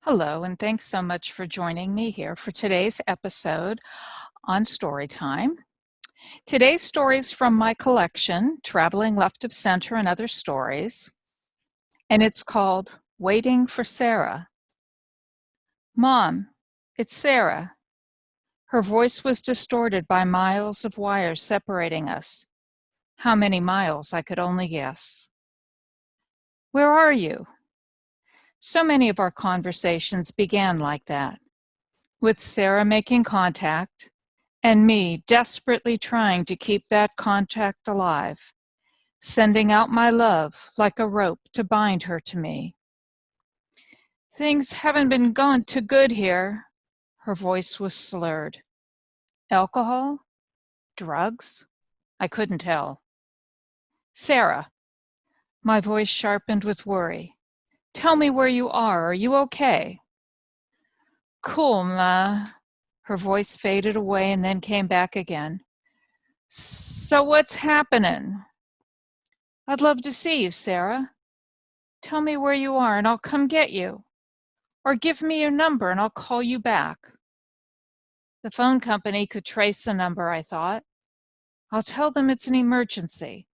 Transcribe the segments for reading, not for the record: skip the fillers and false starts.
Hello, and thanks so much for joining me here for today's episode on Storytime. Today's story is from my collection, Traveling Left of Center and Other Stories, and it's called Waiting for Sara. Mom, it's Sara. Her voice was distorted by miles of wires separating us. How many miles, I could only guess. Where are you? So many of our conversations began like that, with Sara making contact, and me desperately trying to keep that contact alive, sending out my love like a rope to bind her to me. Things haven't been going too good here. Her voice was slurred. Alcohol? Drugs? I couldn't tell. Sara. My voice sharpened with worry. Tell me where you are. Are you okay? Cool, Ma. Her voice faded away and then came back again. So what's happening? I'd love to see you, Sara. Tell me where you are and I'll come get you. Or give me your number and I'll call you back. The phone company could trace the number, I thought. I'll tell them it's an emergency.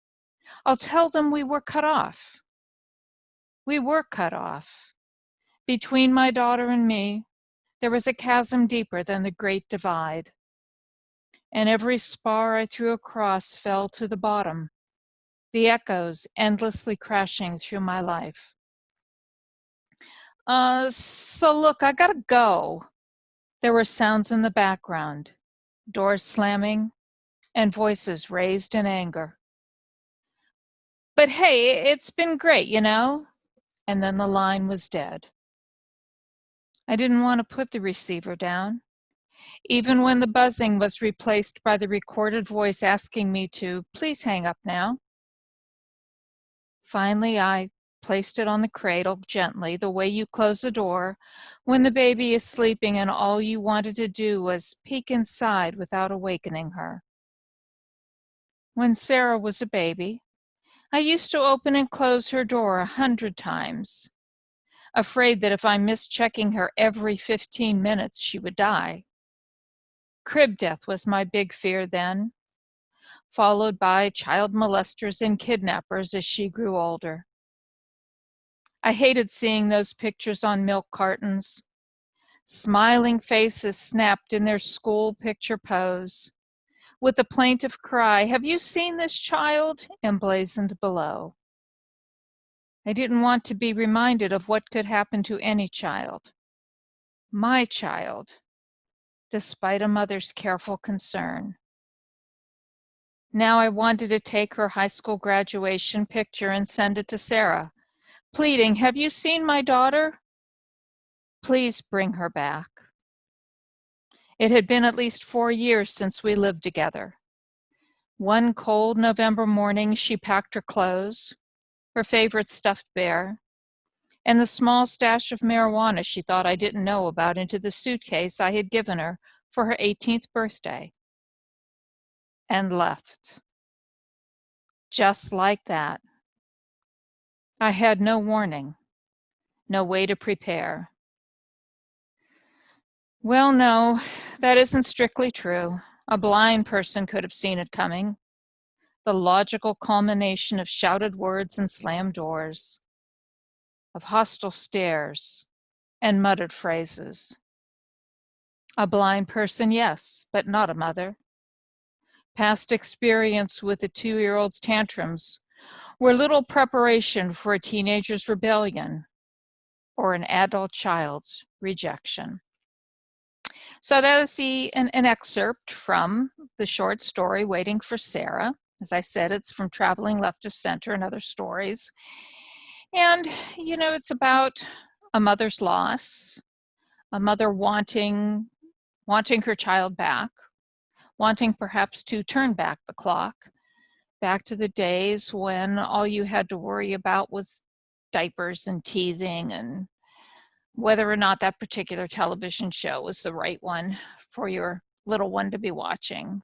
I'll tell them we were cut off. We were cut off. Between my daughter and me, there was a chasm deeper than the Great Divide. And every spar I threw across fell to the bottom, the echoes endlessly crashing through my life. So look, I gotta go. There were sounds in the background, doors slamming, and voices raised in anger. But hey, it's been great, you know? And then the line was dead. I didn't want to put the receiver down, even when the buzzing was replaced by the recorded voice asking me to please hang up now. Finally, I placed it on the cradle gently, the way you close a door when the baby is sleeping and all you wanted to do was peek inside without awakening her. When Sara was a baby, I used to open and close her door 100 times, afraid that if I missed checking her every 15 minutes, she would die. Crib death was my big fear then, followed by child molesters and kidnappers as she grew older. I hated seeing those pictures on milk cartons, smiling faces snapped in their school picture pose, with the plaintive cry, "Have you seen this child?" emblazoned below. I didn't want to be reminded of what could happen to any child. My child, despite a mother's careful concern. Now I wanted to take her high school graduation picture and send it to Sara, pleading, "Have you seen my daughter? Please bring her back." It had been at least 4 years since we lived together. One cold November morning, she packed her clothes, her favorite stuffed bear, and the small stash of marijuana she thought I didn't know about into the suitcase I had given her for her 18th birthday, and left. Just like that. I had no warning, no way to prepare. Well, no, that isn't strictly true. A blind person could have seen it coming. The logical culmination of shouted words and slammed doors, of hostile stares and muttered phrases. A blind person, yes, but not a mother. Past experience with the 2-year-old's tantrums were little preparation for a teenager's rebellion or an adult child's rejection. So that is an excerpt from the short story, Waiting for Sara. As I said, it's from Traveling Left of Center and Other Stories. And, you know, it's about a mother's loss, a mother wanting her child back, wanting perhaps to turn back the clock, back to the days when all you had to worry about was diapers and teething and whether or not that particular television show was the right one for your little one to be watching.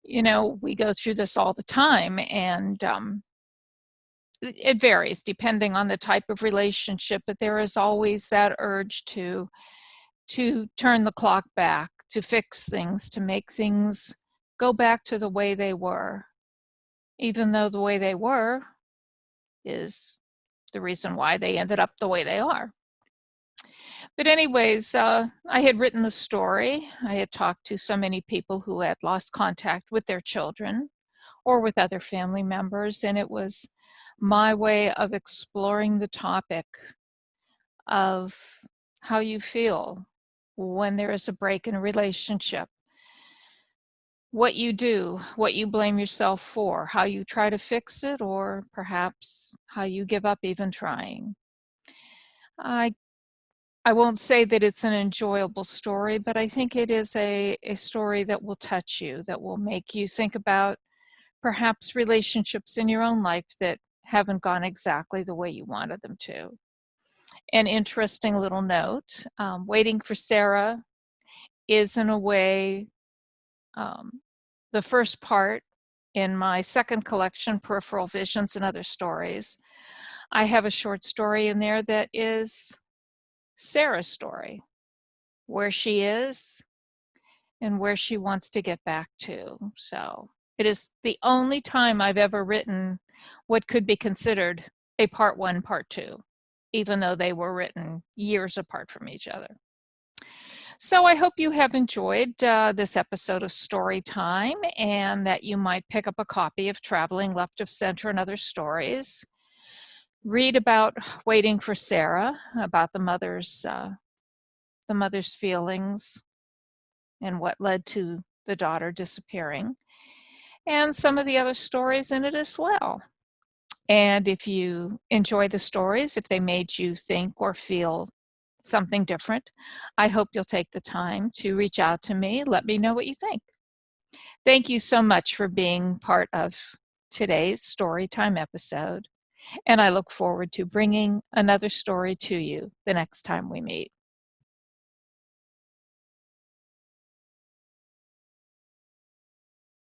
You know, we go through this all the time, and it varies depending on the type of relationship, but there is always that urge to turn the clock back, to fix things, to make things go back to the way they were, even though the way they were is the reason why they ended up the way they are. But anyways, I had written the story. I had talked to so many people who had lost contact with their children or with other family members, and it was my way of exploring the topic of how you feel when there is a break in a relationship, what you do, what you blame yourself for, how you try to fix it, or perhaps how you give up even trying. I I won't say that it's an enjoyable story, but I think it is a story that will touch you, that will make you think about perhaps relationships in your own life that haven't gone exactly the way you wanted them to. An interesting little note, Waiting for Sara is in a way the first part in my second collection, Peripheral Visions and Other Stories. I have a short story in there that is Sara's story, where she is and where she wants to get back to. So it is the only time I've ever written what could be considered a part one, part two, even though they were written years apart from each other. So I hope you have enjoyed this episode of Story Time, and that you might pick up a copy of Traveling Left of Center and Other Stories. Read about Waiting for Sara, about the mother's feelings and what led to the daughter disappearing, and some of the other stories in it as well. And if you enjoy the stories, if they made you think or feel something different, I hope you'll take the time to reach out to me. Let me know what you think. Thank you so much for being part of today's Storytime episode, and I look forward to bringing another story to you the next time we meet.